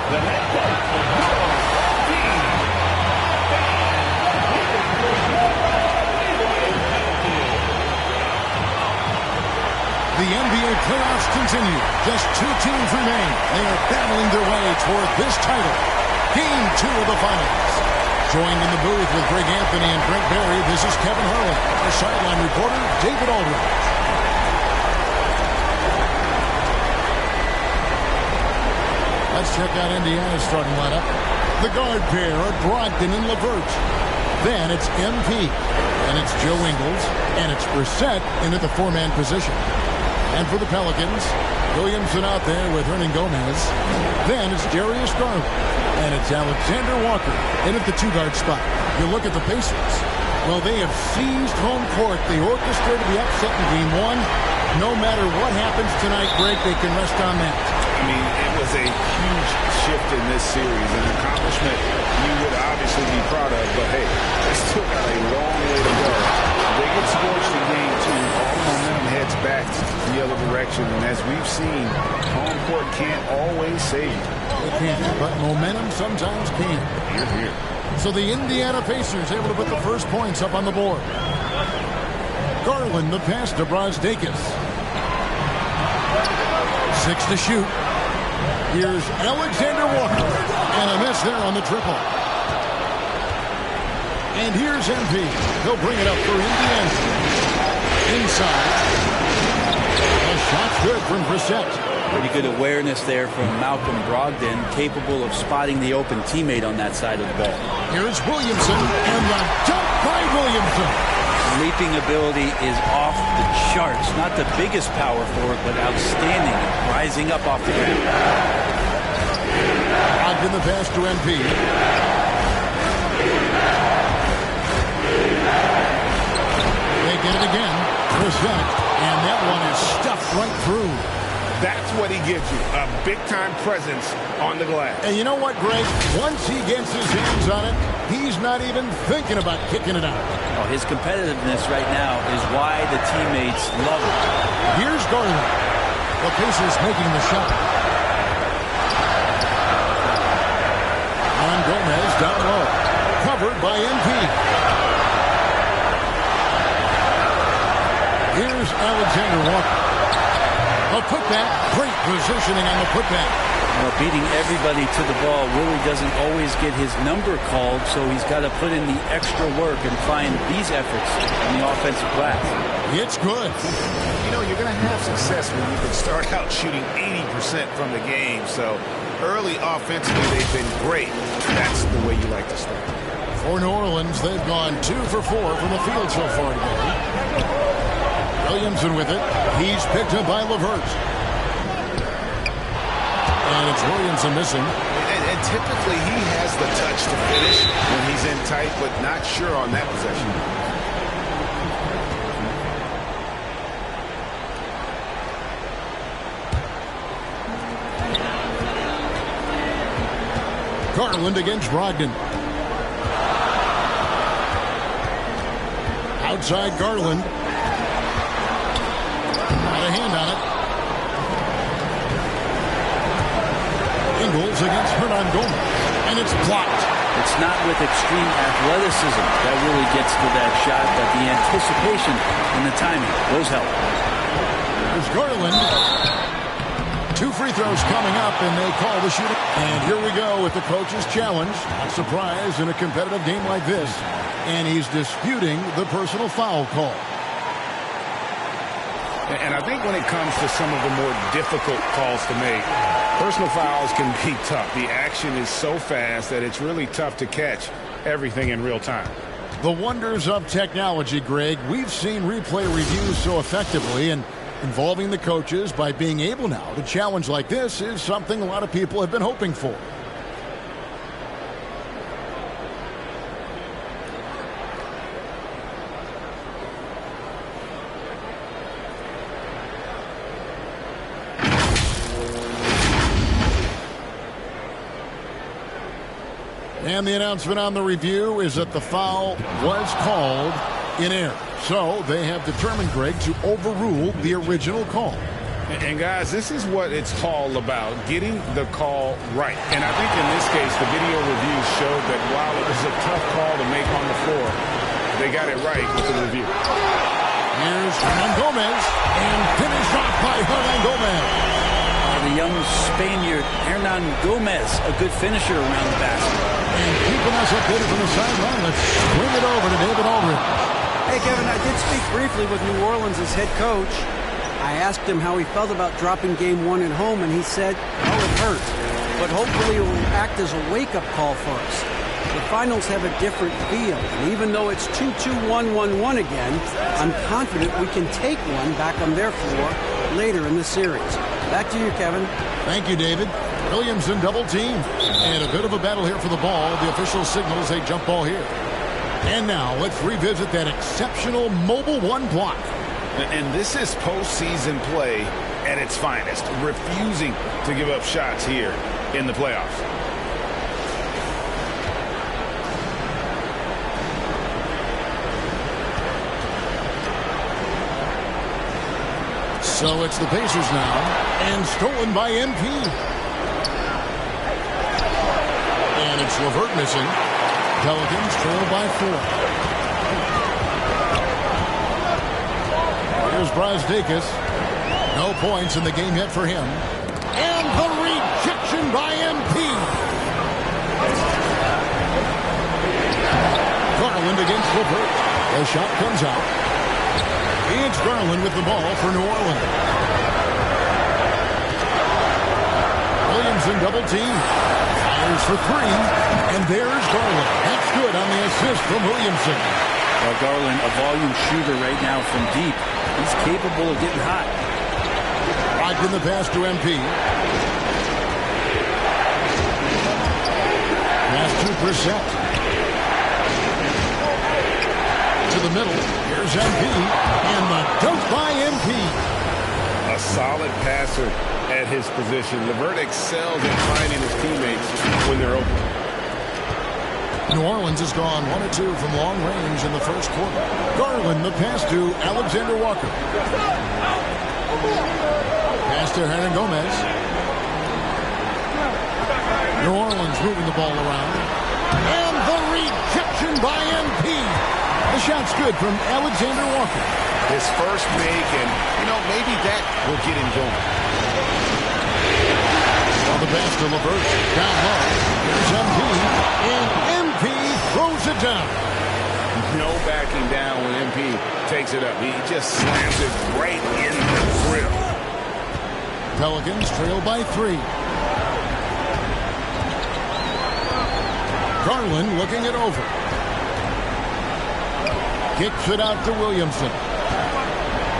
the head coach of The NBA playoffs continue. Just 2 teams remain. They are battling their way toward this title. Game 2 of the finals. Joined in the booth with Greg Anthony and Brent Barry, this is Kevin Harlan. Our sideline reporter, David Aldridge. Let's check out Indiana's starting lineup. The guard pair are Brogdon and LeVert. Then it's MP. And it's Joe Ingles. And it's Brissett into the 4-man position. And for the Pelicans, Williamson out there with Hernan Gomez. Then it's Darius Garland. And it's Alexander Walker in at the 2-guard spot. You look at the Pacers. Well, they have seized home court. They orchestrated the upset in Game 1. No matter what happens tonight, Greg, they can rest on that. I mean, it was a huge shift in this series. An accomplishment you would obviously be proud of. But, hey, they still got a long way to go. They get scorched in Game 2. All the momentum heads back the other direction. And as we've seen, home court can't always save you. It can't, but momentum sometimes can. Here. So the Indiana Pacers able to put the first points up on the board. Garland the pass to Brogdon. 6 to shoot. Here's Alexander Walker. And a miss there on the triple. And here's MP. He'll bring it up for Indiana. Inside. A shot's good from Brissett. Pretty good awareness there from Malcolm Brogdon, capable of spotting the open teammate on that side of the ball. Here's Williamson, and the dunk by Williamson. Leaping ability is off the charts. Not the biggest power forward, but outstanding, rising up off the ground. Ogden the pass to MP. They get it again. Brissett, and that one is stuffed right through. That's what he gives you, a big-time presence on the glass. And you know what, Greg? Once he gets his hands on it, he's not even thinking about kicking it out. Oh, his competitiveness right now is why the teammates love him. Here's Garland. The Pacers making the shot. And Gomez down low. Covered by MP. Here's Alexander Walker. A putback, great positioning on the putback. Well, beating everybody to the ball, Willie doesn't always get his number called, so he's got to put in the extra work and find these efforts on the offensive glass. It's good. You know, you're going to have success when you can start out shooting 80% from the game, so early offensively they've been great. That's the way you like to start. For New Orleans, they've gone 2 for 4 from the field so far today. Williamson with it. He's picked up by LeVert. And it's Williamson missing. And typically he has the touch to finish when he's in tight, but not sure on that possession. Garland against Brogdon. Outside Garland. Got a hand on it. Ingles against Hernan Gomez. And it's blocked. It's not with extreme athleticism that really gets to that shot, but the anticipation and the timing, those help. There's Garland. 2 free throws coming up, and they call the shooting. And here we go with the coach's challenge. Not surprised in a competitive game like this. And he's disputing the personal foul call. And I think when it comes to some of the more difficult calls to make, personal fouls can be tough. The action is so fast that it's really tough to catch everything in real time. The wonders of technology, Greg. We've seen replay reviews so effectively, and involving the coaches by being able now to challenge like this is something a lot of people have been hoping for. And the announcement on the review is that the foul was called in error. So they have determined, Greg, to overrule the original call. And guys, this is what it's all about, getting the call right. And I think in this case, the video reviews showed that while it was a tough call to make on the floor, they got it right with the review. Here's Hernan Gomez, and finished off by Hernan Gomez. The young Spaniard, Hernan Gomez, a good finisher around the basket. And keeping us updated from the sideline, let's swing it over to David Aldridge. Hey, Kevin, I did speak briefly with New Orleans' head coach. I asked him how he felt about dropping game 1 at home, and he said, oh, it hurt. But hopefully it will act as a wake-up call for us. The finals have a different feel, and even though it's 2-2-1-1-1 again, I'm confident we can take one back on their floor later in the series. Back to you, Kevin. Thank you, David. Williamson double team. And a bit of a battle here for the ball. The official signals a jump ball here. And now let's revisit that exceptional mobile one block. And this is postseason play at its finest, refusing to give up shots here in the playoffs. So it's the Pacers now, and stolen by MP. And it's Levert missing. Pelicans trail by 4. Here's Brasdakis. No points in the game yet for him. And the rejection by MP. Garland against Levert. The shot comes out. It's Garland with the ball for New Orleans. Williamson double team. Fires for 3. And there's Garland. That's good on the assist from Williamson. Well, Garland, a volume shooter right now from deep. He's capable of getting hot. Locked in the pass to MP. Pass to 2%. To the middle. Here's MP. And the dunk by MP. A solid passer at his position. Levert excels in finding his teammates when they're open. New Orleans has gone 1 of 2 from long range in the first quarter. Garland, the pass to Alexander Walker. Pass to Hernan Gomez. New Orleans moving the ball around. And the rejection by MP. The shot's good from Alexander Walker. His first make, and, maybe that will get him going. On the pass to Levert. Down low. Here's MP. And MP throws it down. No backing down when MP takes it up. He just slams it right in the grill. Pelicans trail by 3. Garland looking it over. Kicks it out to Williamson.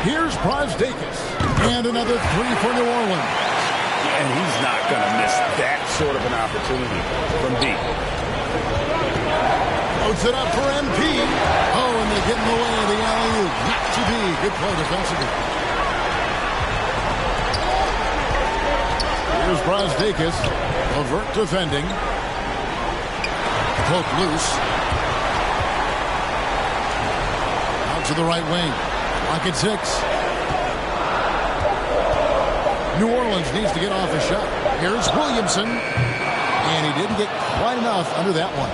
Here's Brasdakis. And another 3 for New Orleans. And he's not going to miss that sort of an opportunity from deep. Puts it up for MP. Oh, and they get in the way of the alley-oop. Not to be. Good play defensively. Here's Brasdakis. Levert defending. Poke loose. Out to the right wing. Clock at 6. New Orleans needs to get off a shot. Here's Williamson. And he didn't get quite enough under that one.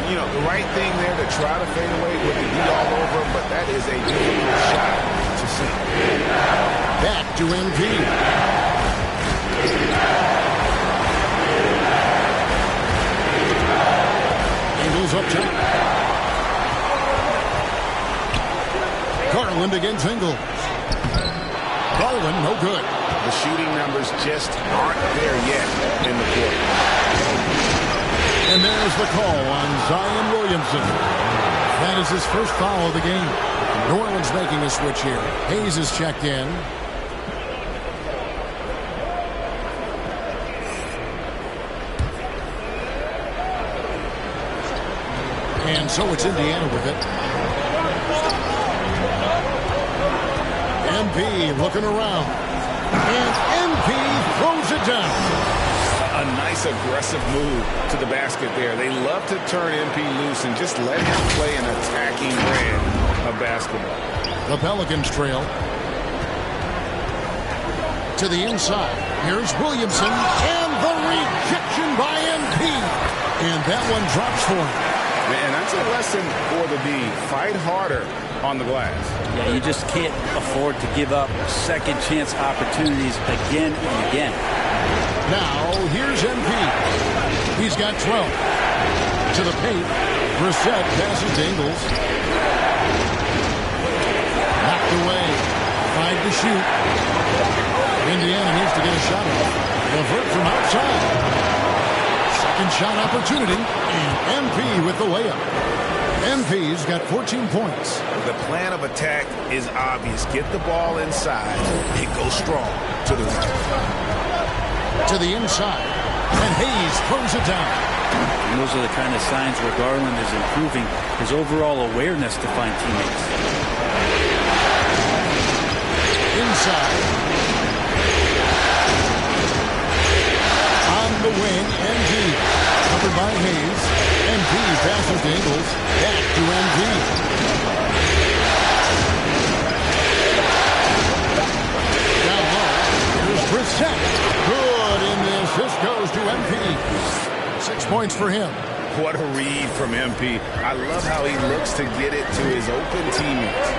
The right thing there to try to fade away with the heat all over him, but that is a difficult shot to see. Back to MP. Ingles up top. Garland against Ingles. Garland, no good. The shooting numbers just aren't there yet in the quarter. And there's the call on Zion Williamson. That is his first foul of the game. New Orleans making a switch here. Hayes is checked in. And so it's Indiana with it. MP looking around. And MP throws it down. A nice aggressive move to the basket there. They love to turn MP loose and just let him play an attacking brand of basketball. The Pelicans trail. To the inside. Here's Williamson. And the rejection by MP. And that one drops for him. And that's a lesson for the D. Fight harder on the glass. Yeah, you just can't afford to give up second chance opportunities again and again. Now, here's MP. He's got 12. To the paint. Brissett passes to Ingles. Knocked away. 5 to shoot. Indiana needs to get a shot off. LeVert from outside. Second shot opportunity. And MP with the layup. MP's got 14 points. The plan of attack is obvious. Get the ball inside and go strong to the rim. To the inside. And Hayes throws it down. And those are the kind of signs where Garland is improving his overall awareness to find teammates. Inside. On the wing, MG. Covered by Hayes. MP passes to Ingles. Back to MG. Down low. Here's Brissett. Good in this. This goes to MP. 6 points for him. What a read from MP. I love how he looks to get it to his open teammates.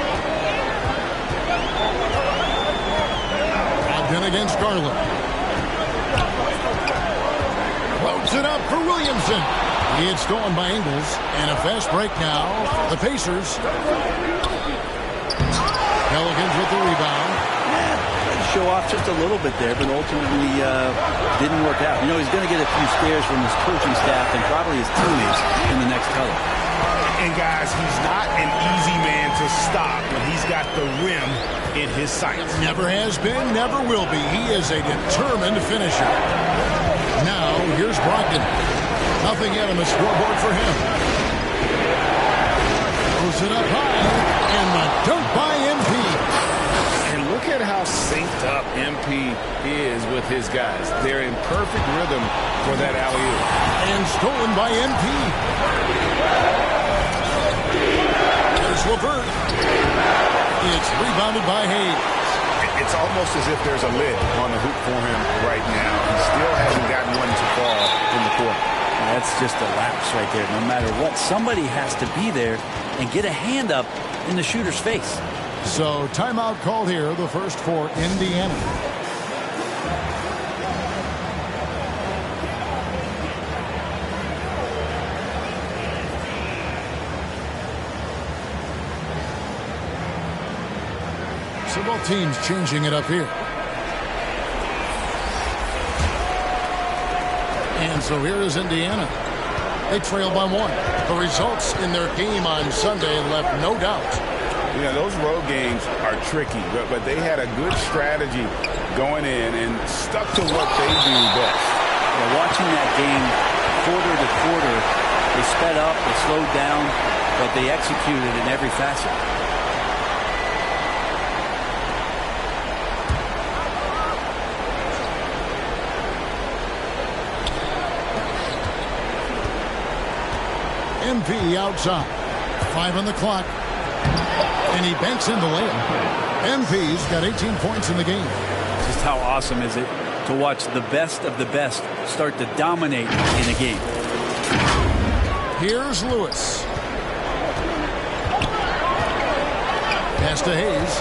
Then against Garland. Floats it up for Williamson. He had stolen by Ingles. And a fast break now. The Pacers. Pelicans with the rebound. Show off just a little bit there, but ultimately didn't work out. You know, he's going to get a few stares from his coaching staff and probably his teammates in the next huddle. And guys, he's not an easy man to stop when he's got the rim in his sights. Never has been, never will be. He is a determined finisher. Now, here's Brogdon. Nothing yet on the scoreboard for him. Throws it up high. And the dunk by MP. And look at how synced up MP is with his guys. They're in perfect rhythm for that alley-oop. And stolen by MP. There's LeVert. It's rebounded by Hayes. It's almost as if there's a lid on the hoop for him right now. He still hasn't gotten one to fall in the court. That's just a lapse right there. No matter what, somebody has to be there and get a hand up in the shooter's face. So timeout called here, the first for Indiana. So both teams changing it up here. And so here is Indiana. They trail by 1. The results in their game on Sunday left no doubt. You know, those road games are tricky, but they had a good strategy going in and stuck to what they do best. Yeah, watching that game quarter to quarter, they sped up, they slowed down, but they executed in every facet. MP outside. 5 on the clock. And he banks in the layup. MP's got 18 points in the game. Just how awesome is it to watch the best of the best start to dominate in a game. Here's Lewis. Pass to Hayes.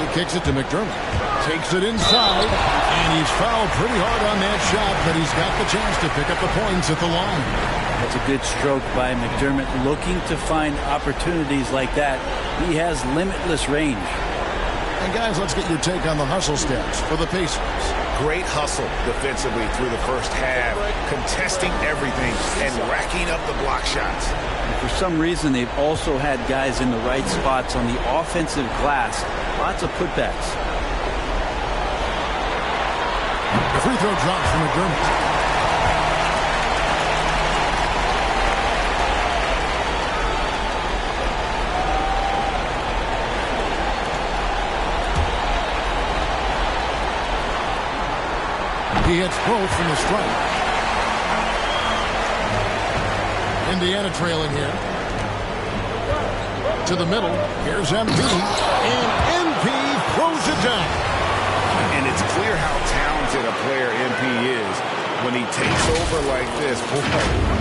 He kicks it to McDermott. Takes it inside, and he's fouled pretty hard on that shot, but he's got the chance to pick up the points at the line. That's a good stroke by McDermott, looking to find opportunities like that. He has limitless range. And guys, let's get your take on the hustle stats for the Pacers. Great hustle defensively through the first half, contesting everything and racking up the block shots. And for some reason, they've also had guys in the right spots on the offensive glass. Lots of putbacks. The free throw drops from McDermott. He hits both from the stripe. Indiana trailing here. To the middle. Here's MP. And MP throws it down. And it's clear how talented a player MP is. When he takes over like this, boy,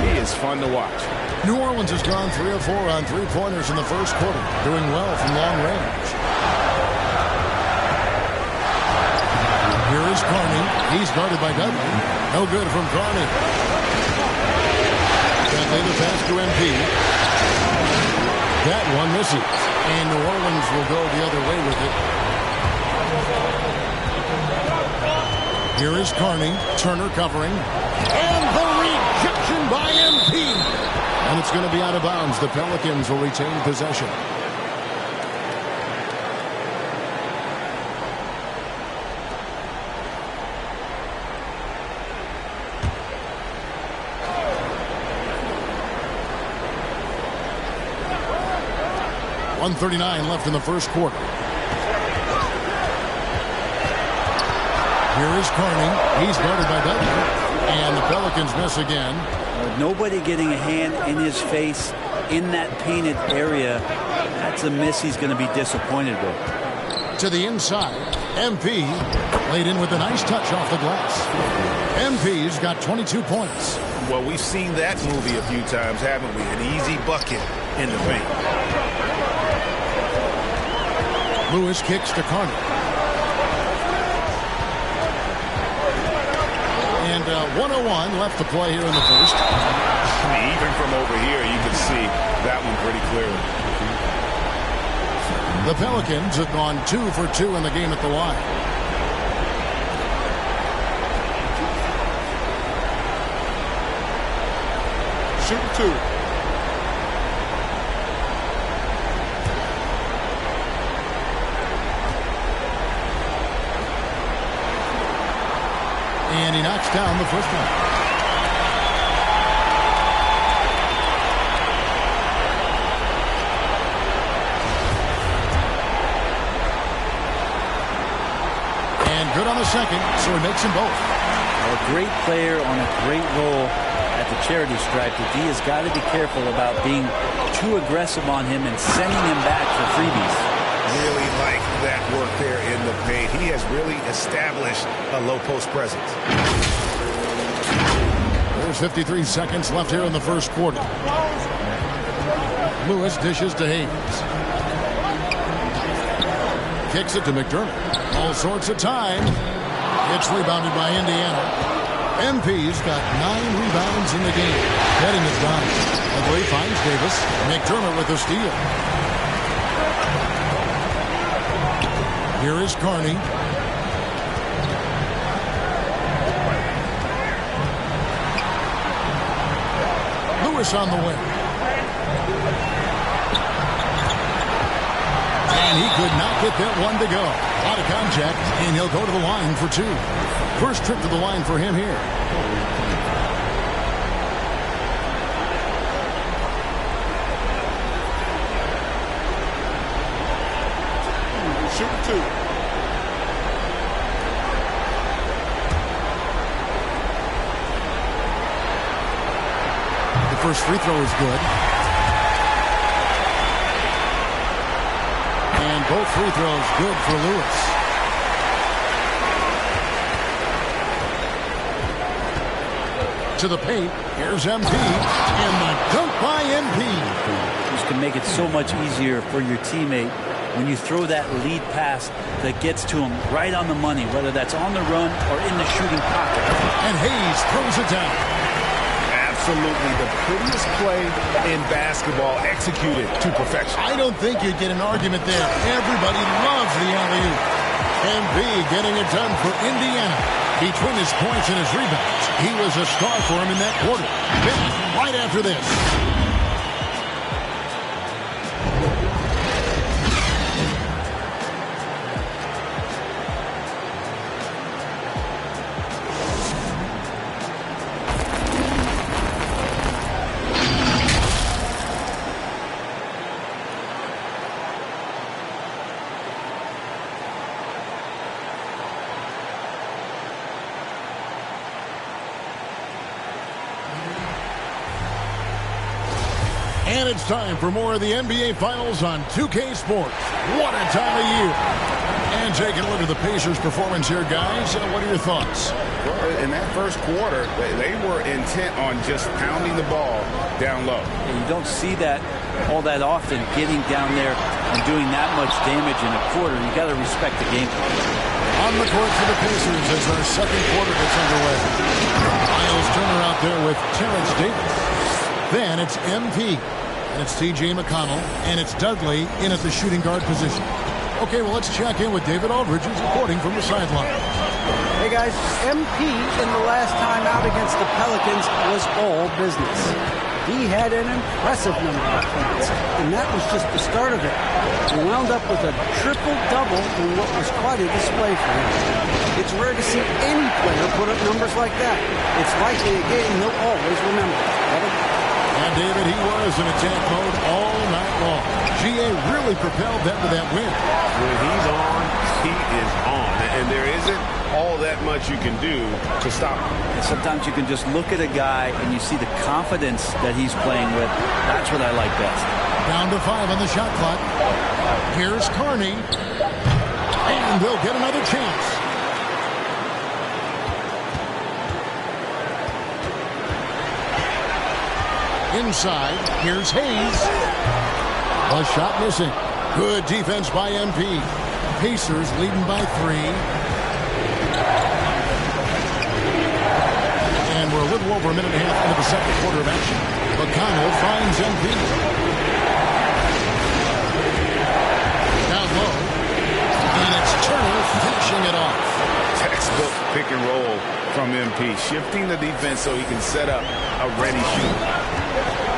he is fun to watch. New Orleans has gone 3 of 4 on three-pointers in the first quarter, doing well from long range. Here is Carney. He's guarded by Dudley. No good from Carney. Dudley the pass to MP. That one misses. And New Orleans will go the other way with it. Here is Carney. Turner covering. And the rejection by MP. And it's going to be out of bounds. The Pelicans will retain possession. .139 left in the first quarter. Here is Carney. He's guarded by Dudley. And the Pelicans miss again. Nobody getting a hand in his face in that painted area. That's a miss he's going to be disappointed with. To the inside. MP laid in with a nice touch off the glass. MP's got 22 points. Well, we've seen that movie a few times, haven't we? An easy bucket in the paint. Lewis kicks to Carney. And 1:01 left to play here in the first. Even from over here, you can see that one pretty clearly. The Pelicans have gone 2 for 2 in the game at the line. Shoot 2. And he knocks down the first one. And good on the second, so he makes them both. A great player on a great role at the charity stripe. The D has got to be careful about being too aggressive on him and sending him back for freebies. Really like that work there in the paint. He has really established a low post presence. There's 53 seconds left here in the first quarter. Lewis dishes to Hayes. Kicks it to McDermott. All sorts of time. It's rebounded by Indiana. MP's got 9 rebounds in the game. Heading is done. Away finds Davis. McDermott with the steal. Here is Carney. Lewis on the way. And he could not get that one to go. Out of contact, and he'll go to the line for 2. First trip to the line for him here. Shoot 2. The first free throw is good. And both free throws good for Lewis. To the paint. Here's MP. And the dunk by MP. This can make it so much easier for your teammate when you throw that lead pass that gets to him right on the money, whether that's on the run or in the shooting pocket. And Hayes throws it down. Absolutely the prettiest play in basketball, executed to perfection. I don't think you'd get an argument there. Everybody loves the alley-oop. MP getting it done for Indiana. Between his points and his rebounds, he was a star for him in that quarter. Back right after this. And it's time for more of the NBA Finals on 2K Sports. What a time of year. And taking a look at the Pacers' performance here, guys. What are your thoughts? Well, in that first quarter, they were intent on just pounding the ball down low. And you don't see that all that often, getting down there and doing that much damage in a quarter. You got to respect the game plan. On the court for the Pacers as our second quarter gets underway. Miles Turner out there with Terrence Davis. Then it's MP. And it's T.J. McConnell. And it's Dudley in at the shooting guard position. Okay, well, let's check in with David Aldridge, who's reporting from the sideline. Hey, guys, MP in the last time out against the Pelicans was all business. He had an impressive number of points, and that was just the start of it. He wound up with a triple-double in what was quite a display for him. It's rare to see any player put up numbers like that. It's likely a game he'll always remember. And David, he was in attack mode all night long. GA really propelled them to that win. When he's on, he is on. And there isn't all that much you can do to stop him. And sometimes you can just look at a guy and you see the confidence that he's playing with. That's what I like best. Down to 5 on the shot clock. Here's Carney. And they'll get another chance. Inside, here's Hayes. A shot missing. Good defense by MP. Pacers leading by 3. And we're a little over a minute and a half into the second quarter of action. McConnell finds MP. Down low. And it's Turner finishing it off. Textbook pick and roll from MP, shifting the defense so he can set up a ready shooter.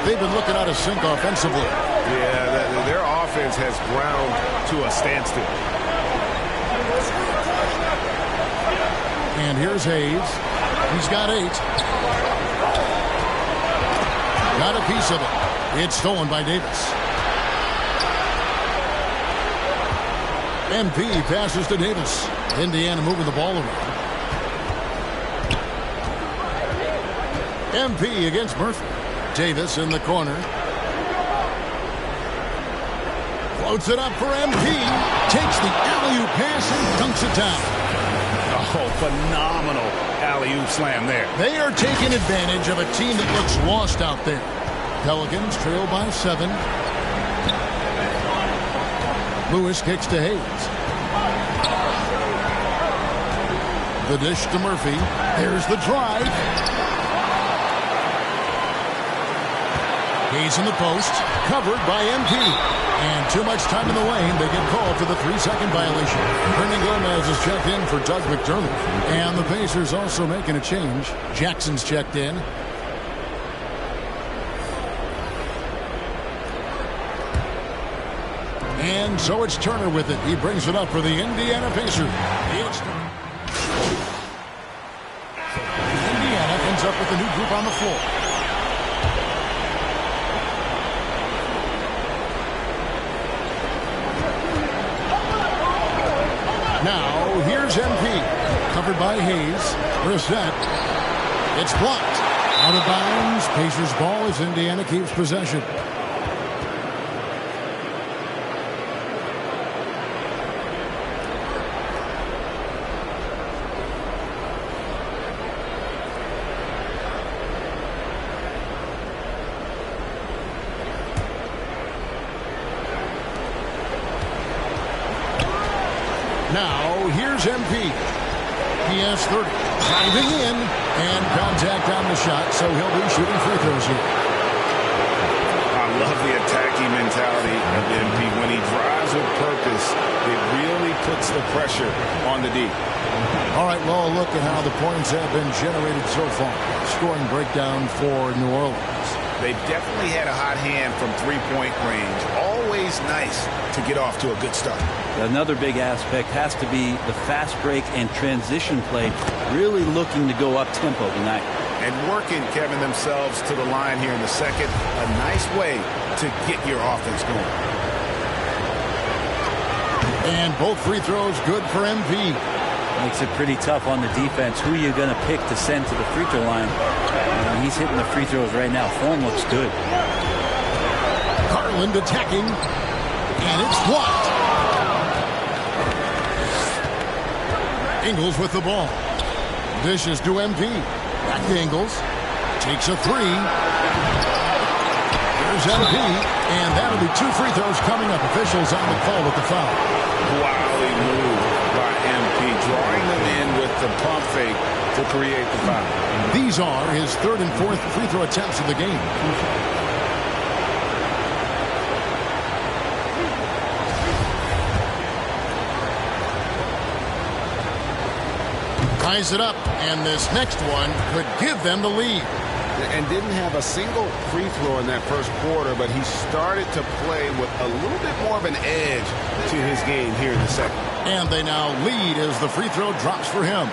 They've been looking out of sync offensively. Yeah, their offense has ground to a standstill. And here's Hayes. He's got 8. Got a piece of it. It's stolen by Davis. MP passes to Davis. Indiana moving the ball around. MP against Murphy. Davis in the corner. Floats it up for MP. Takes the alley-oop pass and dunks it down. Oh, phenomenal alley-oop slam there. They are taking advantage of a team that looks lost out there. Pelicans trail by 7. Lewis kicks to Hayes. The dish to Murphy. There's the drive. Hayes in the post, covered by MP. And too much time in the lane. They get called for the 3-second violation. Hernan Gomez is checked in for Doug McDermott. And the Pacers also making a change. Jackson's checked in. And so it's Turner with it. He brings it up for the Indiana Pacers. Indiana ends up with a new group on the floor. Now, here's MP. Covered by Hayes. Brissett. It's blocked. Out of bounds. Pacers ball as Indiana keeps possession. Now, here's MP. He has 30. Driving in. And contact on the shot, so he'll be shooting free throws here. I love the attacking mentality of MP. When he drives with purpose, it really puts the pressure on the D. All right, well, look at how the points have been generated so far. Scoring breakdown for New Orleans. They've definitely had a hot hand from three-point range. Always nice to get off to a good start. Another big aspect has to be the fast break and transition play, really looking to go up-tempo tonight. And working, Kevin, themselves to the line here in the second. A nice way to get your offense going. And both free throws good for MP. Makes it pretty tough on the defense. Who are you going to pick to send to the free throw line? He's hitting the free throws right now. Form looks good. Garland attacking, and it's blocked. Ingles with the ball. Dishes to MP. Back to Ingles. Takes a three. Here's MP, and that'll be 2 free throws coming up. Officials on the call with the foul. Wildly moved by MP, drawing them in with the pump fake to create the foul. These are his 3rd and 4th free throw attempts of the game. Ties it up, and this next one could give them the lead. And didn't have a single free throw in that first quarter, but he started to play with a little bit more of an edge to his game here in the second. And they now lead as the free throw drops for him.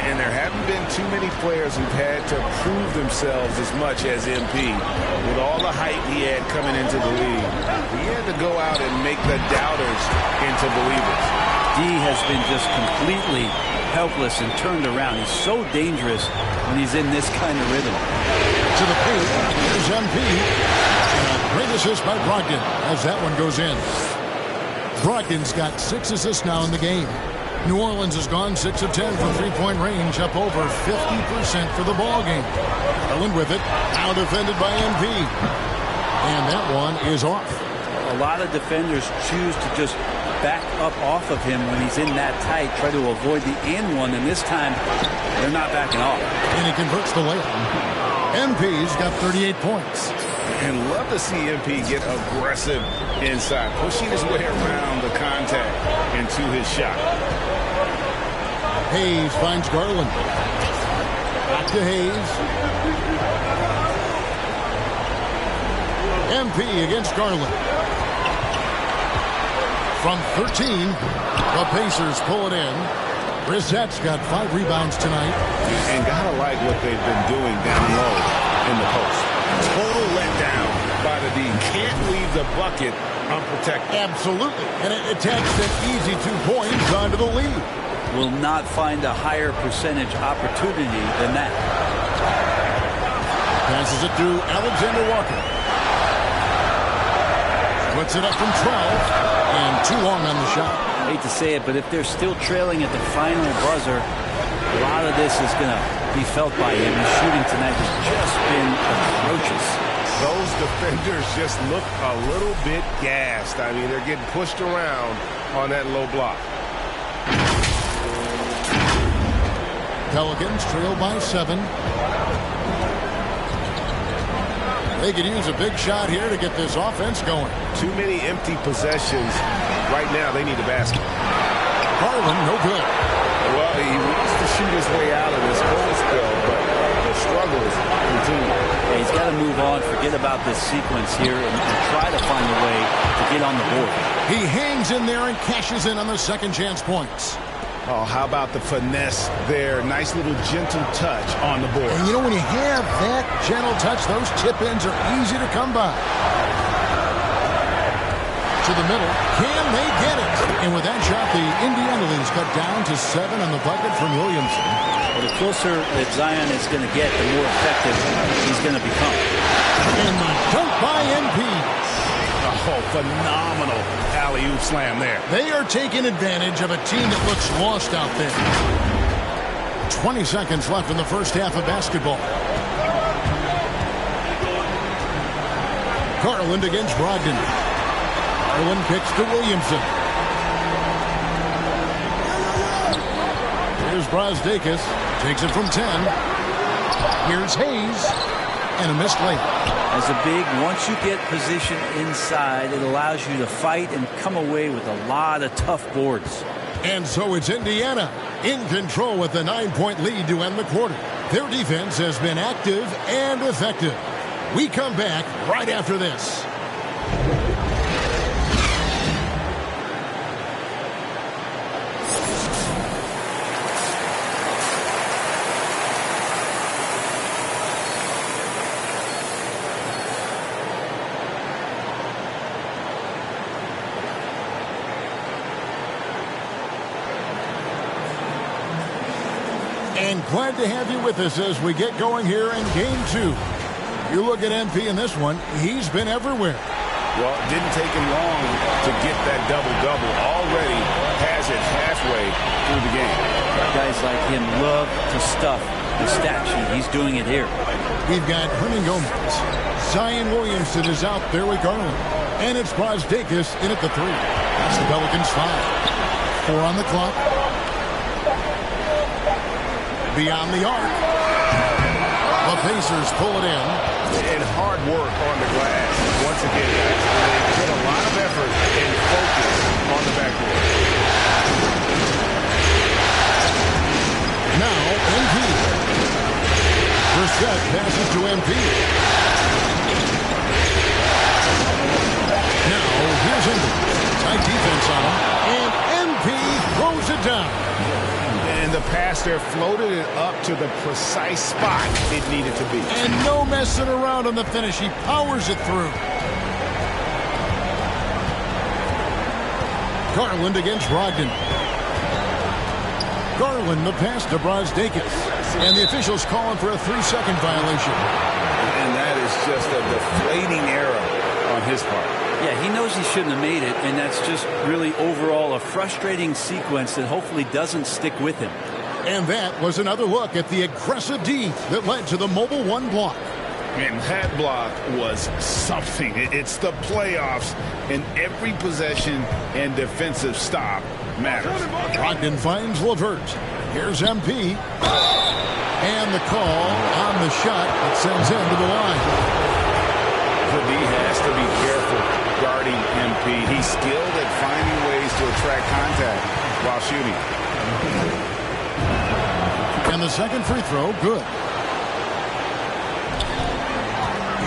And there haven't been too many players who've had to prove themselves as much as MP. With all the hype he had coming into the league, he had to go out and make the doubters into believers. D has been just completely helpless and turned around. He's so dangerous when he's in this kind of rhythm. To the paint, here's MP. And a great assist by Brogdon as that one goes in. Brogdon's got 6 assists now in the game. New Orleans has gone 6 of 10 from three-point range, up over 50% for the ball game. Garland with it, now defended by MP. And that one is off. A lot of defenders choose to just back up off of him when he's in that tight, try to avoid the and one, and this time they're not backing off. And he converts the layup. MP's got 38 points. And love to see MP get aggressive inside, pushing his way around the contact into his shot. Hayes finds Garland. Back to Hayes. MP against Garland. From 13, the Pacers pull it in. Brissett's got 5 rebounds tonight. And gotta like what they've been doing down low in the post. Total letdown by the D. Can't leave the bucket unprotected. Absolutely. And it attacks an easy 2 points onto the lead. Will not find a higher percentage opportunity than that. Passes it to Alexander Walker. Puts it up from 12. And too long on the shot. I hate to say it, but if they're still trailing at the final buzzer, a lot of this is going to be felt by him. His shooting tonight has just been atrocious. Those defenders just look a little bit gassed. I mean, they're getting pushed around on that low block. Pelicans trail by 7. They could use a big shot here to get this offense going. Too many empty possessions. Right now, they need a basket. Garland, no good. Well, he wants to shoot his way out of this goal spill, but the struggles continue. Yeah, he's got to move on, forget about this sequence here, and try to find a way to get on the board. He hangs in there and cashes in on the second chance points. Oh, how about the finesse there? Nice little gentle touch on the board. And you know, when you have that gentle touch, those tip-ins are easy to come by. To the middle. Can they get it? And with that shot, the Indiana lead's cut down to 7 on the bucket from Williamson. Well, the closer that Zion is going to get, the more effective he's going to become. And the dunk by MP. Oh, phenomenal alley-oop slam there. They are taking advantage of a team that looks lost out there. 20 seconds left in the first half of basketball. Garland against Brogdon. Garland kicks to Williamson. Here's Brazdeikis. Takes it from 10. Here's Hayes. And a missed layup. As a big, once you get position inside, it allows you to fight and come away with a lot of tough boards. And so it's Indiana in control with a 9-point lead to end the quarter. Their defense has been active and effective. We come back right after this. And glad to have you with us as we get going here in Game 2. You look at MP in this one, he's been everywhere. Well, it didn't take him long to get that double-double. Already has it halfway through the game. Guys like him love to stuff the stat sheet. He's doing it here. We've got Hernan Gomez. Zion Williamson is out there with Garland. And it's Brazdeikis in at the 3. That's the Pelicans 5. 4 on the clock. Beyond the arc. The Pacers pull it in. And hard work on the glass. Once again, they put a lot of effort and focus on the backboard. Now, MP. Brissett passes to MP. Now, here's Ingles. Tight defense on him. And MP throws it down. And the pass there floated it up to the precise spot it needed to be. And no messing around on the finish. He powers it through. Garland against Brogdon. Garland, the pass to Brazdeikis. And the officials calling for a 3-second violation. And that is just a deflating error on his part. Yeah, he knows he shouldn't have made it, and that's just really overall a frustrating sequence that hopefully doesn't stick with him. And that was another look at the aggressive D that led to the mobile 1 block. And that block was something. It's the playoffs, and every possession and defensive stop matters. Brogdon finds LeVert. Here's MP. And the call on the shot that sends him to the line. The D has to be careful guarding MP. He's skilled at finding ways to attract contact while shooting. And the second free throw, good.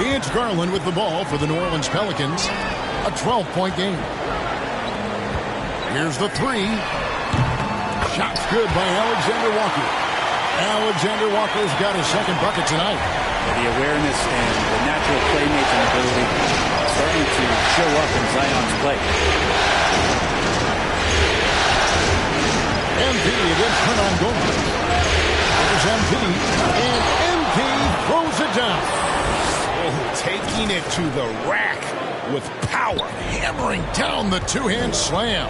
It's Garland with the ball for the New Orleans Pelicans. A 12-point game. Here's the 3. Shot's good by Alexander Walker. Alexander Walker's got his second bucket tonight. The awareness and the natural playmaking ability starting to show up in Zion's play. MP against Hernan Gomez. There's MP. And MP throws it down. Oh, taking it to the rack with power. Hammering down the two-hand slam.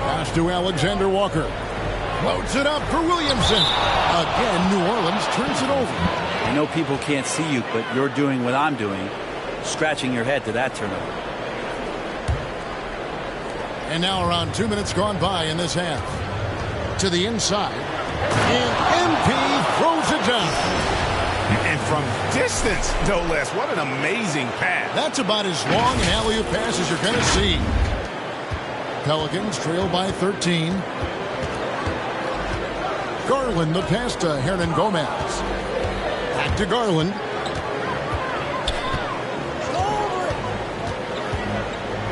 Pass to Alexander Walker. Floats it up for Williamson. Again, New Orleans turns it over. I know people can't see you, but you're doing what I'm doing, scratching your head to that turnover. And now around 2 minutes gone by in this half. To the inside. And MP throws it down. And from distance, no less. What an amazing pass. That's about as long an alley-oop pass as you're going to see. Pelicans trail by 13. Garland, the pass to Hernan Gomez. Back to Garland.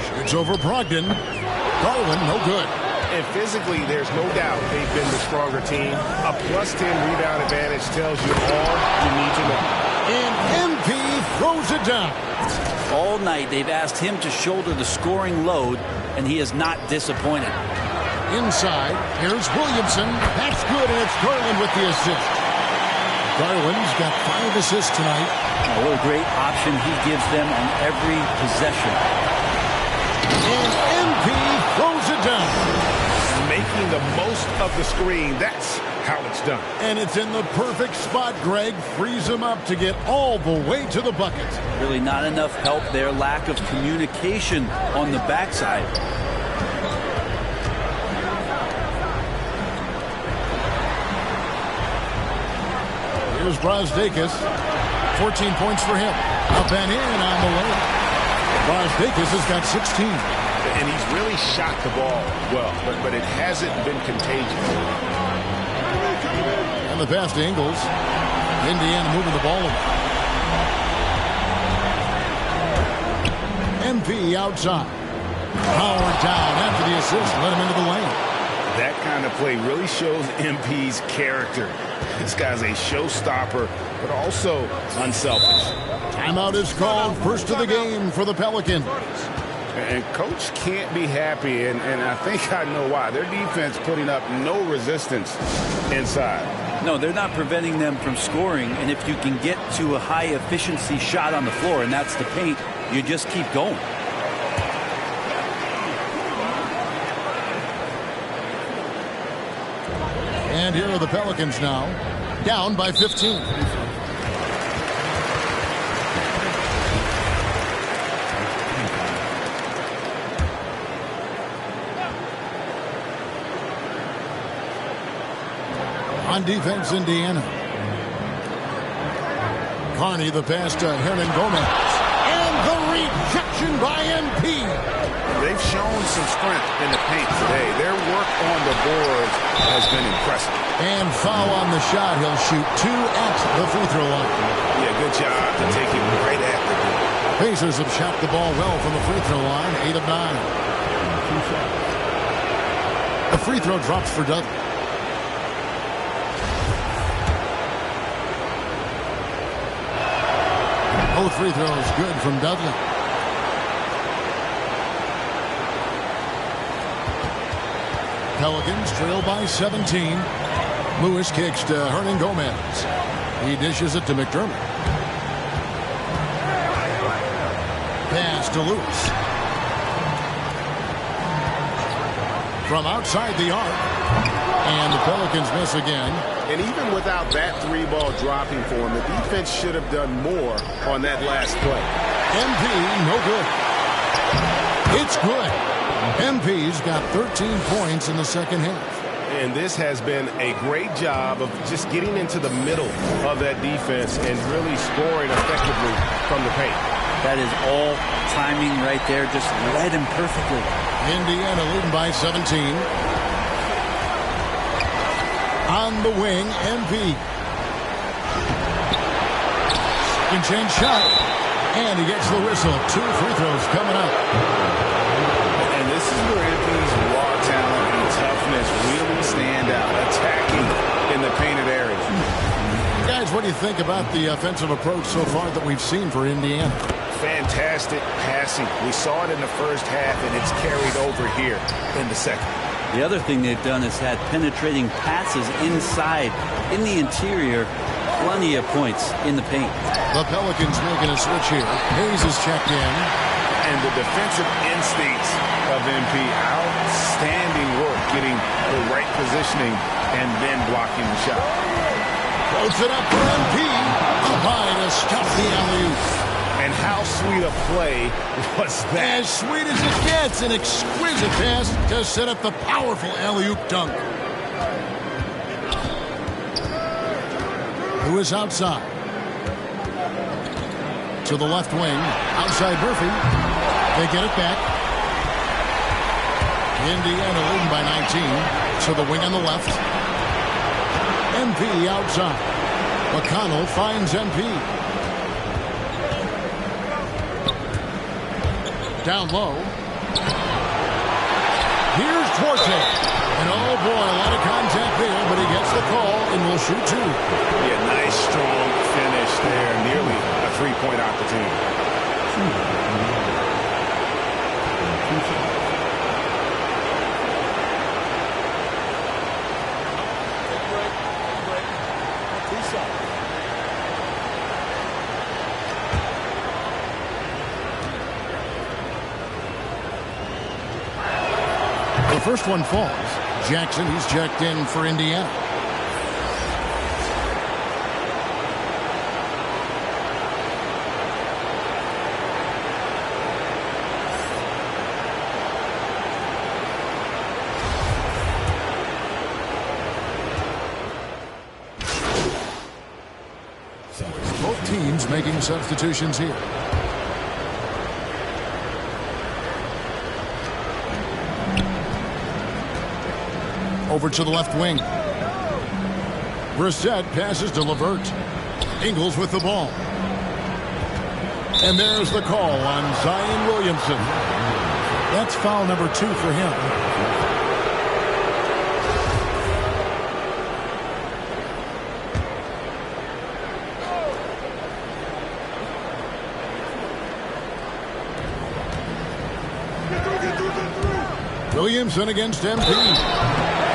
Shoots over Brogdon. Garland, no good. And physically, there's no doubt they've been the stronger team. A +10 rebound advantage tells you all you need to know. And MP throws it down. All night, they've asked him to shoulder the scoring load, and he is not disappointed. Inside, here's Williamson. That's good, and it's Garland with the assist. Garland's got 5 assists tonight. Oh, what a great option he gives them on every possession. And MP throws it down. Making the most of the screen. That's how it's done. And it's in the perfect spot, Greg. Frees him up to get all the way to the bucket. Really not enough help there. Lack of communication on the backside. Here's Brazdeikis. 14 points for him. Up and in on the way. Brazdeikis has got 16. And he's really shot the ball well, but it hasn't been contagious. And the pass to Ingles. Indiana moving the ball away. MP outside. Powered down after the assist. Let him into the lane. That kind of play really shows MP's character. This guy's a showstopper, but also unselfish. Timeout is called. First of the game for the Pelicans. And Coach can't be happy, and I think I know why. Their defense putting up no resistance inside. No, they're not preventing them from scoring, and if you can get to a high-efficiency shot on the floor, and that's the paint, you just keep going. And here are the Pelicans now, down by 15. On defense, Indiana. Carney, the pass to Hernan Gomez. And the rejection by MP. They've shown some strength in the paint today. Their work on the boards has been impressive. And foul on the shot. He'll shoot 2 at the free throw line. Yeah, good job to take it right at the goal. Pacers have shot the ball well from the free throw line, 8 of 9. The free throw drops for Dudley. Both free throws good from Dudley. Pelicans trail by 17. Lewis kicks to Hernan Gomez. He dishes it to McDermott. Pass to Lewis. From outside the arc. And the Pelicans miss again. And even without that 3-ball dropping for him, the defense should have done more on that last play. MP, no good. It's good. MP's got 13 points in the second half. And this has been a great job of just getting into the middle of that defense and really scoring effectively from the paint. That is all timing right there. Just read him perfectly. Indiana leading by 17. On the wing, MP. Can change shot. And he gets the whistle. 2 free throws coming up. And this is where MP's raw talent and toughness really stand out, attacking in the painted areas. Guys, what do you think about the offensive approach so far that we've seen for Indiana? Fantastic passing. We saw it in the first half, and it's carried over here in the second. The other thing they've done is had penetrating passes inside, in the interior, plenty of points in the paint. The Pelicans making a switch here. Hayes is checked in. And the defensive instincts of MP, outstanding work getting the right positioning and then blocking the shot. Floats it up for MP. Up high to stop the alley-oop. And how sweet a play was that? As sweet as it gets, an exquisite pass to set up the powerful alley-oop dunk. Who is outside? To the left wing. Outside Murphy. They get it back. Indiana leading by 19. To the wing on the left. MP outside. McConnell finds MP. Down low. Here's Duarte. And oh boy, a lot of contact there, but he gets the call and will shoot 2. Yeah, nice strong finish there. Nearly a 3-point opportunity. The first one falls. Jackson, he's checked in for Indiana. Both teams making substitutions here. Over to the left wing. Brissett passes to LeVert. Ingles with the ball. And there's the call on Zion Williamson. That's foul number 2 for him. Williamson against MP.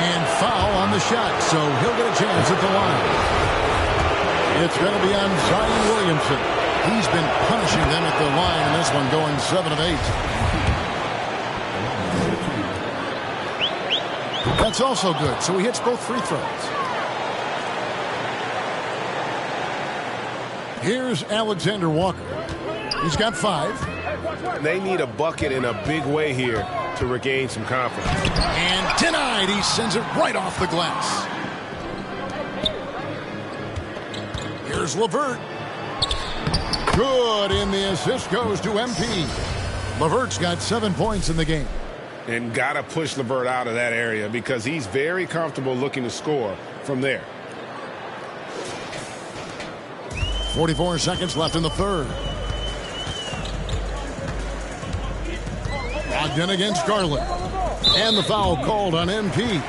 And foul on the shot, so he'll get a chance at the line. It's going to be on Zion Williamson. He's been punishing them at the line in this one, going 7 of 8. That's also good, so he hits both free throws. Here's Alexander Walker. He's got 5. They need a bucket in a big way here to regain some confidence. And denied. He sends it right off the glass. Here's LeVert. Good, and the assist goes to MP. LeVert's got 7 points in the game. And got to push LeVert out of that area because he's very comfortable looking to score from there. 44 seconds left in the third. Brogdon against Garland. And the foul called on MP.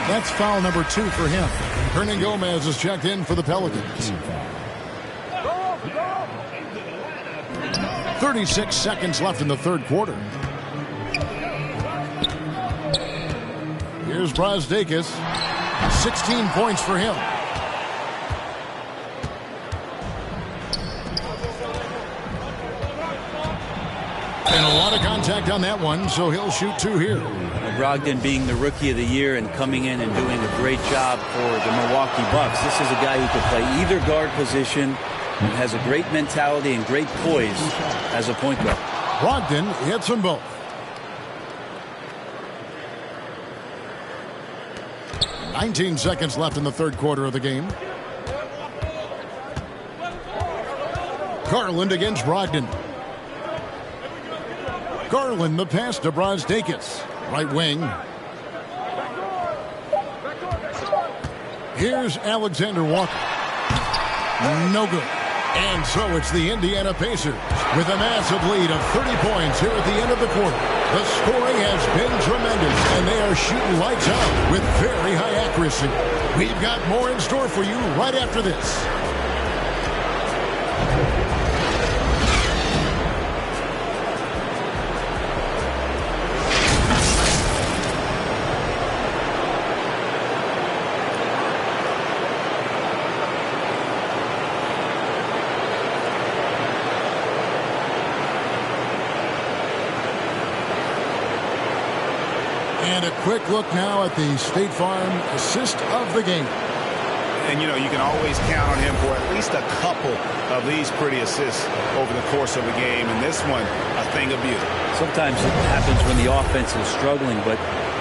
That's foul number 2 for him. Hernan Gomez is checked in for the Pelicans. 36 seconds left in the third quarter. Here's Brogdon. 16 points for him. And a lot of contact on that one, so he'll shoot 2 here. Brogdon being the rookie of the year and coming in and doing a great job for the Milwaukee Bucks. This is a guy who can play either guard position and has a great mentality and great poise as a point guard. Brogdon hits them both. 19 seconds left in the third quarter of the game. Garland against Brogdon. Garland the pass to Brogdon. Right wing. Here's Alexander Walker. No good. And so it's the Indiana Pacers with a massive lead of 30 points here at the end of the quarter. The scoring has been tremendous, and they are shooting lights out with very high accuracy. We've got more in store for you right after this. And a quick look now at the State Farm assist of the game. And, you know, you can always count on him for at least a couple of these pretty assists over the course of a game. And this one, a thing of beauty. Sometimes it happens when the offense is struggling, but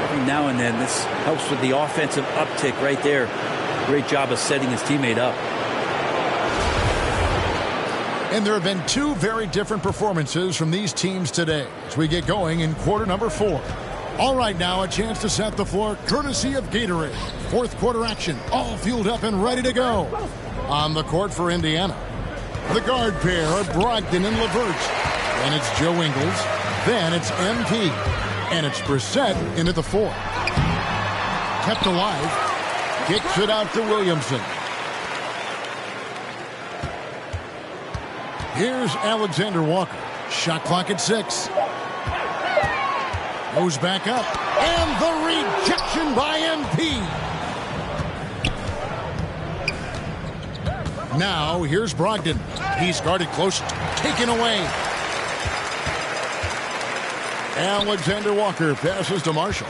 every now and then this helps with the offensive uptick right there. Great job of setting his teammate up. And there have been 2 very different performances from these teams today as we get going in quarter number 4. All right, now a chance to set the floor courtesy of Gatorade. Fourth quarter action, all fueled up and ready to go. On the court for Indiana, the guard pair are Brogdon and LeVert. Then it's Joe Ingles. Then it's MP. And it's Brissett into the 4. Kept alive. Kicks it out to Williamson. Here's Alexander Walker. Shot clock at 6. Goes back up, and the rejection by MP. Now, here's Brogdon. He's guarded close, taken away. Alexander Walker passes to Marshall.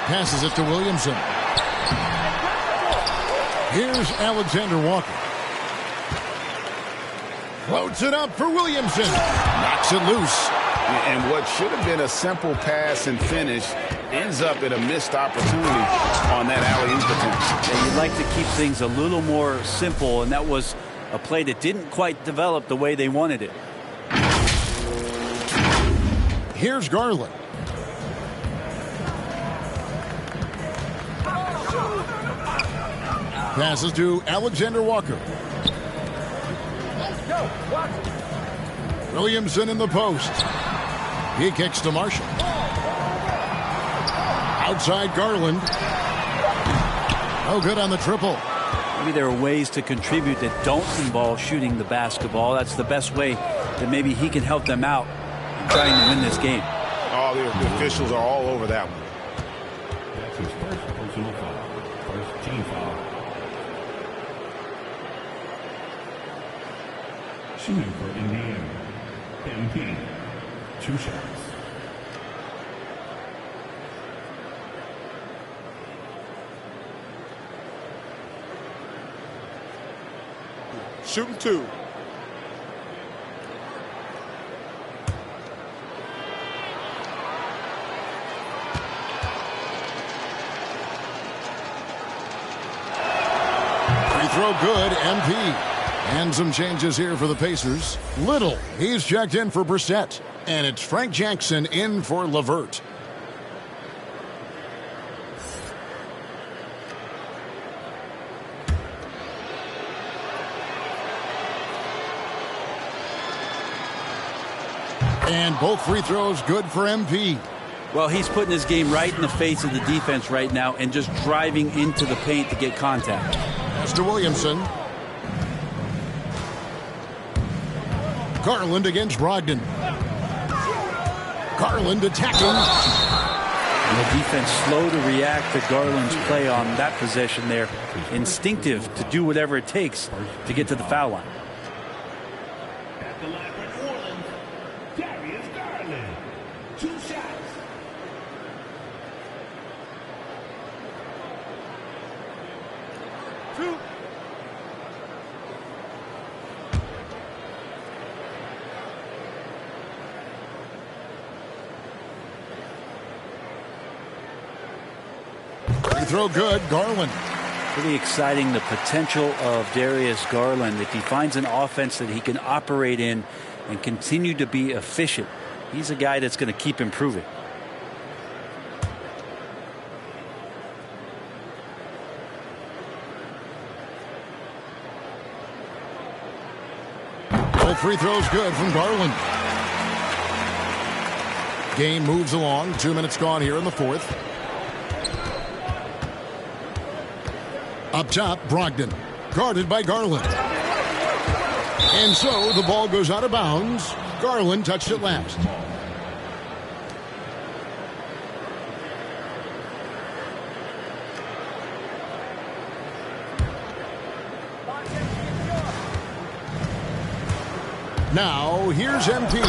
Passes it to Williamson. Here's Alexander Walker. Floats it up for Williamson. Knocks it loose. And what should have been a simple pass and finish ends up in a missed opportunity on that alley-oop attempt. Yeah, you'd like to keep things a little more simple, and that was a play that didn't quite develop the way they wanted it. Here's Garland. Passes to Alexander Walker. Williamson in the post. He kicks to Marshall. Outside Garland. No good on the triple. Maybe there are ways to contribute that don't involve shooting the basketball. That's the best way that maybe he can help them out in trying to win this game. All the officials are all over that one. That's his first personal foul. First team foul. Shooting for Indiana, MP, 2 shots. Shooting 2. Free throw good, MP. And some changes here for the Pacers. Little, he's checked in for Brissett. And it's Frank Jackson in for LeVert. And both free throws good for MP. Well, he's putting his game right in the face of the defense right now and just driving into the paint to get contact. Pass to Williamson. Garland against Brogdon. Garland attacking. And the defense slow to react to Garland's play on that possession there. Instinctive to do whatever it takes to get to the foul line. At the line for New Orleans, Darius Garland, 2 shots. Free throw good, Garland. Pretty exciting, the potential of Darius Garland. If he finds an offense that he can operate in and continue to be efficient, he's a guy that's going to keep improving. Both free throws good from Garland. Game moves along. 2 minutes gone here in the fourth. Up top, Brogdon. Guarded by Garland. And so the ball goes out of bounds. Garland touched it last. Now, here's MP.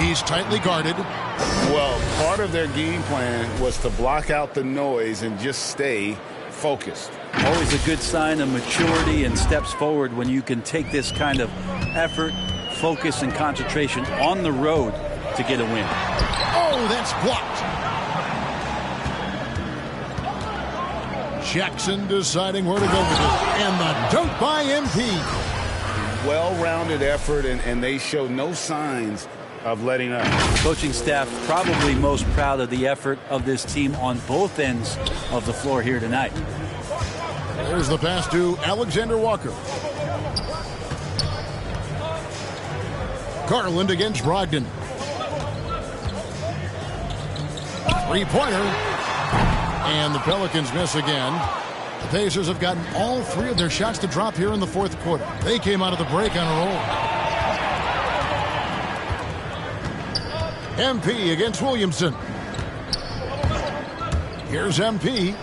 He's tightly guarded. Well, part of their game plan was to block out the noise and just stay focused. Always a good sign of maturity and steps forward when you can take this kind of effort, focus, and concentration on the road to get a win. Oh, that's blocked. Jackson deciding where to go with it. And the dunk by MP. Well-rounded effort, and they show no signs of letting up. Coaching staff probably most proud of the effort of this team on both ends of the floor here tonight. There's the pass to Alexander Walker. Garland against Brogdon. Three-pointer. And the Pelicans miss again. The Pacers have gotten all 3 of their shots to drop here in the fourth quarter. They came out of the break on a roll. MP against Williamson. Here's MP.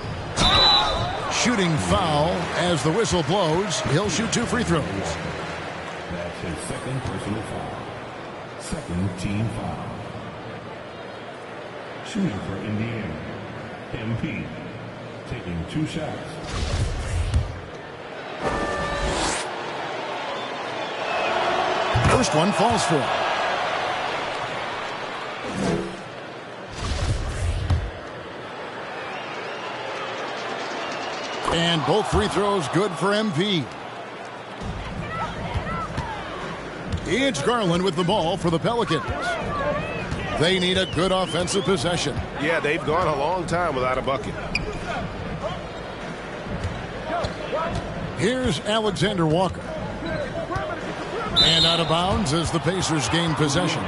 Shooting foul as the whistle blows. He'll shoot 2 free throws. That's his second personal foul. Second team foul. Shooting for Indiana, MP, taking 2 shots. First one falls for him. And both free throws good for MP. It's Garland with the ball for the Pelicans. They need a good offensive possession. Yeah, they've gone a long time without a bucket. Here's Alexander Walker. And out of bounds as the Pacers gain possession.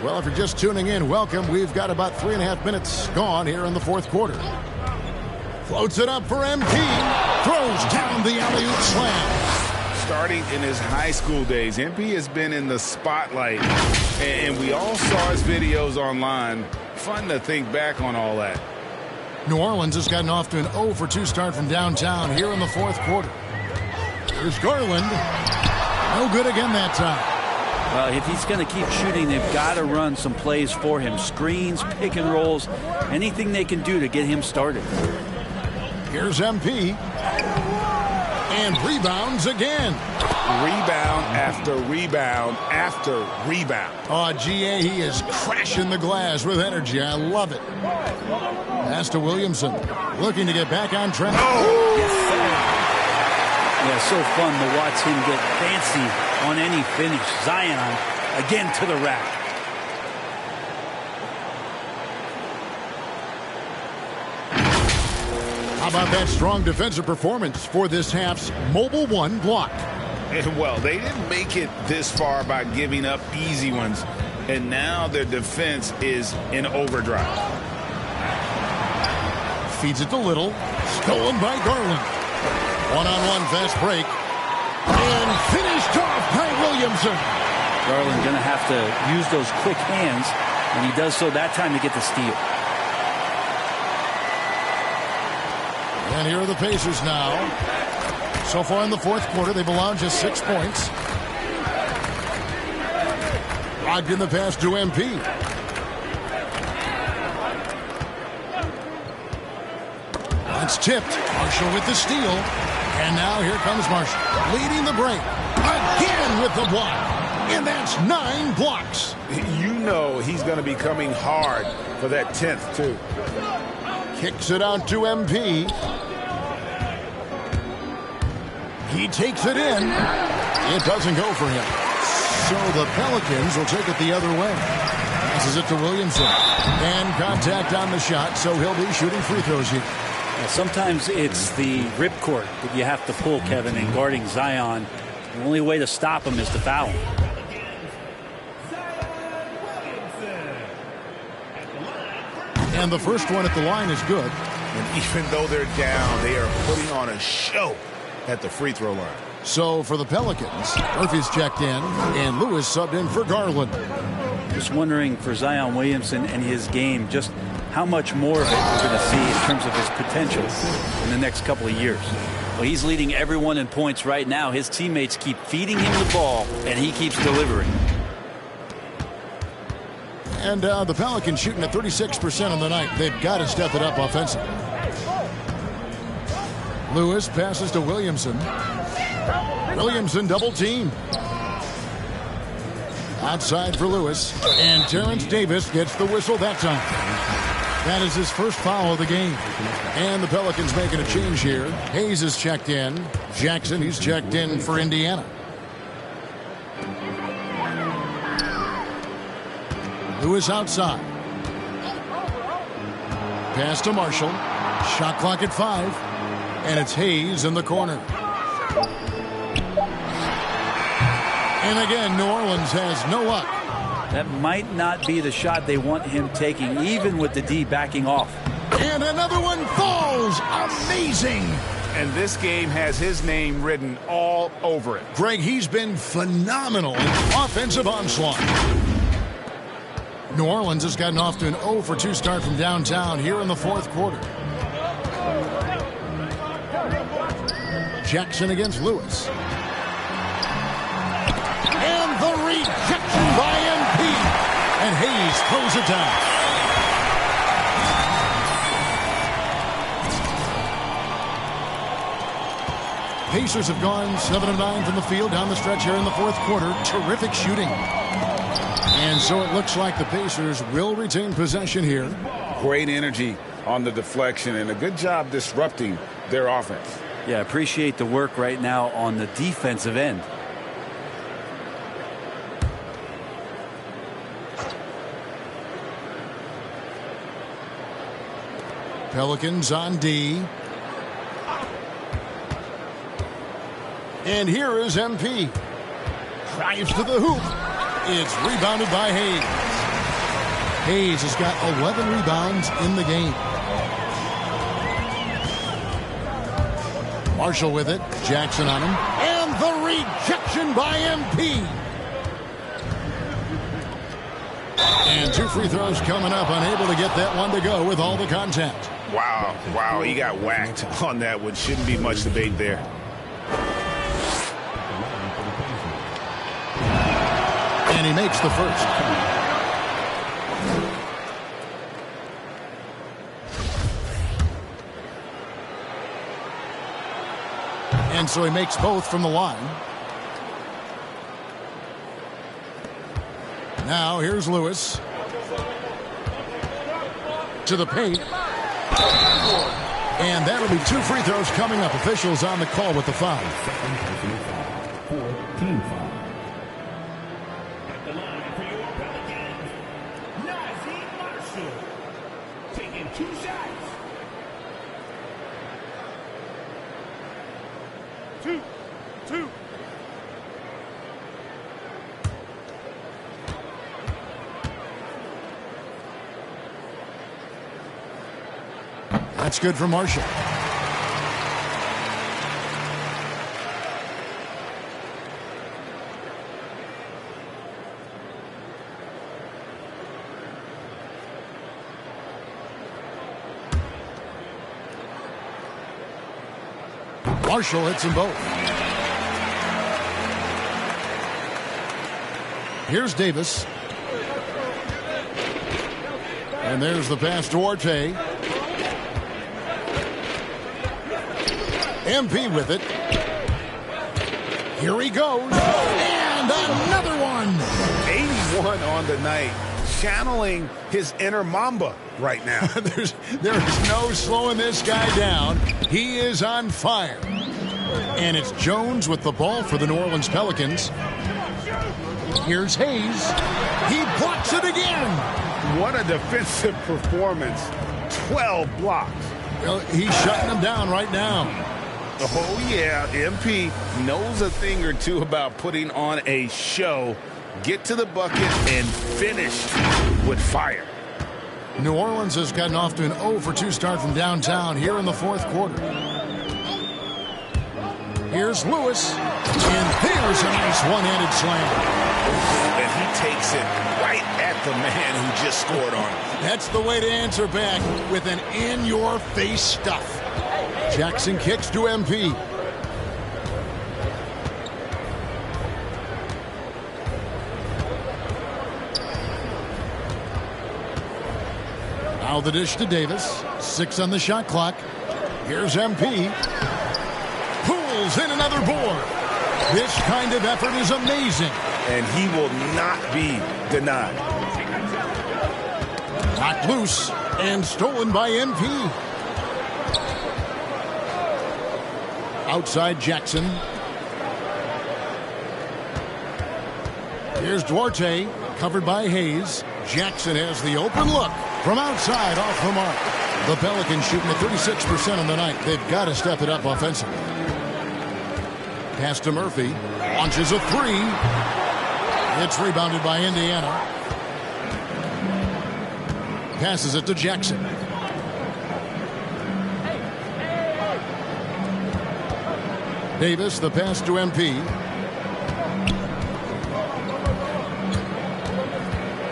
Well, if you're just tuning in, welcome. We've got about 3.5 minutes gone here in the fourth quarter. Floats it up for MP. Throws down the alley-oop slam. Starting in his high school days, MP has been in the spotlight, and we all saw his videos online Fun to think back on all that. New Orleans has gotten off to an 0-for-2 start from downtown here in the fourth quarter. Here's Garland. No good again that time. Well, if he's going to keep shooting, they've got to run some plays for him. Screens, pick and rolls, anything they can do to get him started. Here's MP. And rebounds again. Rebound after rebound after rebound. Oh, GA, he is crashing the glass with energy. I love it. Pass to Williamson. Looking to get back on track. Oh! Yes, sir. Yeah, so fun to watch him get fancy on any finish. Zion again to the rack. How about that strong defensive performance for this half's Mobile One block? And well, they didn't make it this far by giving up easy ones. And now their defense is in overdrive. Feeds it to Little. Stolen by Garland. One-on-one fast break. And finished off by Williamson. Garland going to have to use those quick hands, and he does so that time to get the steal. And here are the Pacers now. So far in the fourth quarter, they've allowed just 6 points. Logged in the pass to MP. It's tipped. Marshall with the steal. And now here comes Marshall. Leading the break. Again with the block. And that's 9 blocks. You know he's going to be coming hard for that 10th, too. Kicks it out to MP. He takes it in. It doesn't go for him. So the Pelicans will take it the other way. Passes it to Williamson. And contact on the shot, so he'll be shooting free throws here. Yeah, sometimes it's the ripcord that you have to pull, Kevin, in guarding Zion. The only way to stop him is to foul him. And the first one at the line is good. And even though they're down, they are putting on a show at the free throw line. So for the Pelicans, Murphy's checked in, and Lewis subbed in for Garland. Just wondering for Zion Williamson and his game, just how much more of it we're going to see in terms of his potential in the next couple of years. Well, he's leading everyone in points right now. His teammates keep feeding him the ball, and he keeps delivering. And the Pelicans shooting at 36% on the night. They've got to step it up offensively. Lewis passes to Williamson. Williamson double team. Outside for Lewis. And Terrence Davis gets the whistle that time. That is his first foul of the game. And the Pelicans making a change here. Hayes is checked in. Jackson, he's checked in for Indiana. Lewis outside. Pass to Marshall. Shot clock at 5. And it's Hayes in the corner. And again, New Orleans has no luck. That might not be the shot they want him taking, even with the D backing off. And another one falls. Amazing. And this game has his name written all over it. Greg, he's been phenomenal in offensive onslaught. New Orleans has gotten off to an 0-for-2 start from downtown here in the fourth quarter. Jackson against Lewis. And the rejection by MP. And Hayes throws it down. Pacers have gone 7 of 9 from the field down the stretch here in the fourth quarter. Terrific shooting. And so it looks like the Pacers will retain possession here. Great energy on the deflection and a good job disrupting their offense. Yeah, appreciate the work right now on the defensive end. Pelicans on D. And here is MP. Drives to the hoop. It's rebounded by Hayes. Hayes has got 11 rebounds in the game. Marshall with it. Jackson on him. And the rejection by MP. And 2 free throws coming up, unable to get that one to go with all the contact. Wow, he got whacked on that one. Shouldn't be much debate there. And he makes the first. And so he makes both from the line. Now here's Lewis. To the paint. And that'll be 2 free throws coming up. Officials on the call with the foul. Team foul. At the line for your Pelicans, Marshall. Taking 2 shots. 2. That's good for Marshall. Marshall hits them both. Here's Davis. And there's the pass to Duarte. MP with it. Here he goes. And another one. 81 on the night. Channeling his inner Mamba right now. There's no slowing this guy down. He is on fire. And it's Jones with the ball for the New Orleans Pelicans. Here's Hayes. He blocks it again. What a defensive performance. 12 blocks. Well, he's shutting them down right now. Oh, yeah. MP knows a thing or two about putting on a show. Get to the bucket and finish with fire. New Orleans has gotten off to an 0-for-2 start from downtown here in the 4th quarter. Here's Lewis. And there's a nice one-handed slam. And he takes it right at the man who just scored on him. That's the way to answer back, with an in-your-face stuff. Jackson kicks to MP. Now the dish to Davis. 6 on the shot clock. Here's MP. Pulls in another board. This kind of effort is amazing. And he will not be denied. Knocked loose and stolen by MP. Outside Jackson. Here's Duarte, covered by Hayes. Jackson has the open look from outside off the mark. The Pelicans shooting at 36% on the night. They've got to step it up offensively. Pass to Murphy. Launches a 3. It's rebounded by Indiana. Passes it to Jackson. Davis, the pass to MP.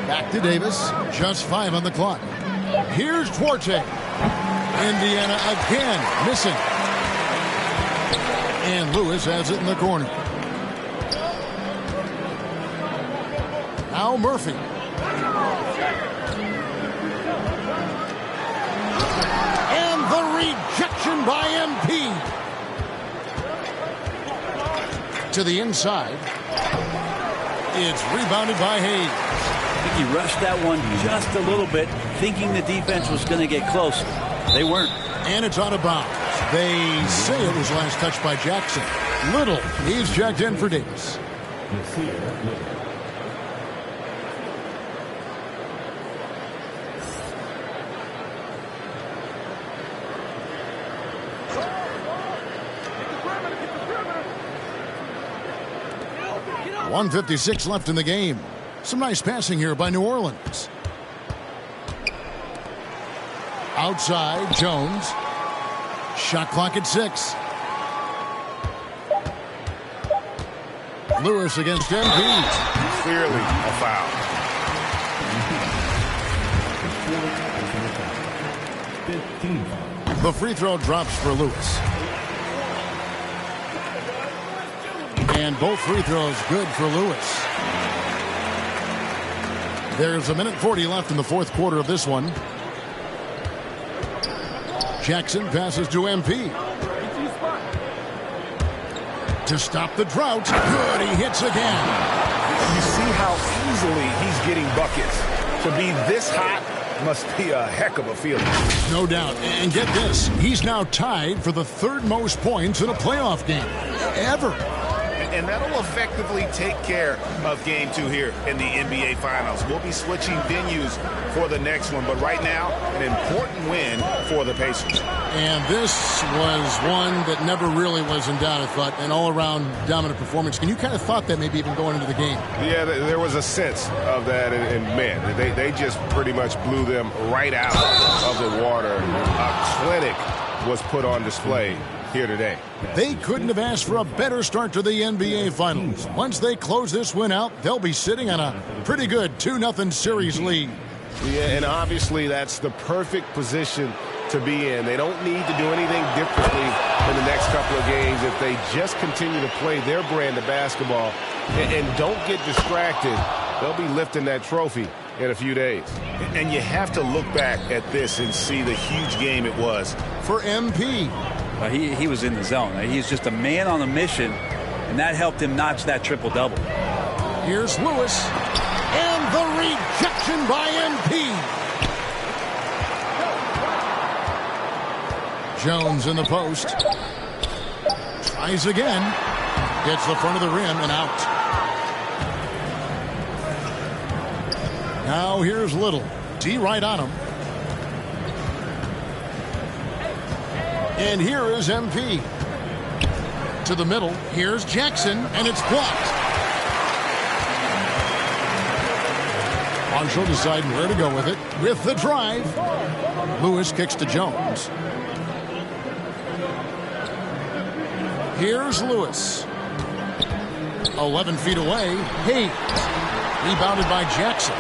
Back to Davis. Just 5 on the clock. Here's Duarte. Indiana again missing. And Lewis has it in the corner. Now Murphy. And the rejection by MP. To the inside. It's rebounded by Hayes. I think he rushed that one just a little bit, thinking the defense was going to get close. They weren't. And it's out of bounds. They say it was last touched by Jackson. Little, he's checked in for Davis. .156 left in the game. Some nice passing here by New Orleans. Outside, Jones. Shot clock at 6. Lewis against MP. Clearly a foul. team foul. The free throw drops for Lewis. And both free throws good for Lewis. There's 1:40 left in the fourth quarter of this one. Jackson passes to MP. To stop the drought. Good, he hits again. You see how easily he's getting buckets. To be this hot must be a heck of a feeling. No doubt. And get this, he's now tied for the third most points in a playoff game ever. And that'll effectively take care of Game 2 here in the NBA Finals. We'll be switching venues for the next one, but right now, an important win for the Pacers. And this was one that never really was in doubt, I thought, an all-around dominant performance. And you kind of thought that maybe even going into the game. Yeah, there was a sense of that, and man, they just pretty much blew them right out of the water. A clinic was put on display here today. They couldn't have asked for a better start to the NBA Finals. Once they close this win out, they'll be sitting on a pretty good 2-0 series lead. Yeah, and obviously that's the perfect position to be in. They don't need to do anything differently in the next couple of games if they just continue to play their brand of basketball and don't get distracted. They'll be lifting that trophy in a few days. And you have to look back at this and see the huge game it was. For MP. He was in the zone. He's just a man on a mission, and that helped him notch that triple-double. Here's Lewis. And the rejection by MP. Jones in the post. Tries again. Hits the front of the rim and out. Now here's Little. D right on him. And here is MP. To the middle. Here's Jackson, and it's blocked. Marshall deciding where to go with it. With the drive. Lewis kicks to Jones. Here's Lewis. 11 feet away. Hayes. Rebounded by Jackson.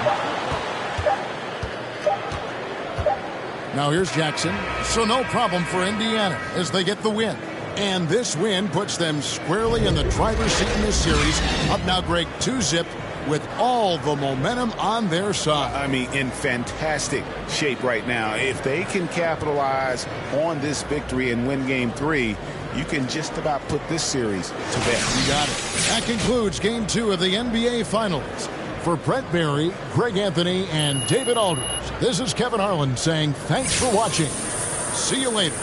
Now here's Jackson. So no problem for Indiana as they get the win. And this win puts them squarely in the driver's seat in this series. Up now, Greg, 2-zip with all the momentum on their side. I mean, in fantastic shape right now. If they can capitalize on this victory and win Game 3, you can just about put this series to bed. You got it. That concludes Game 2 of the NBA Finals. For Brett Barry, Greg Anthony, and David Aldridge, this is Kevin Harlan saying thanks for watching. See you later.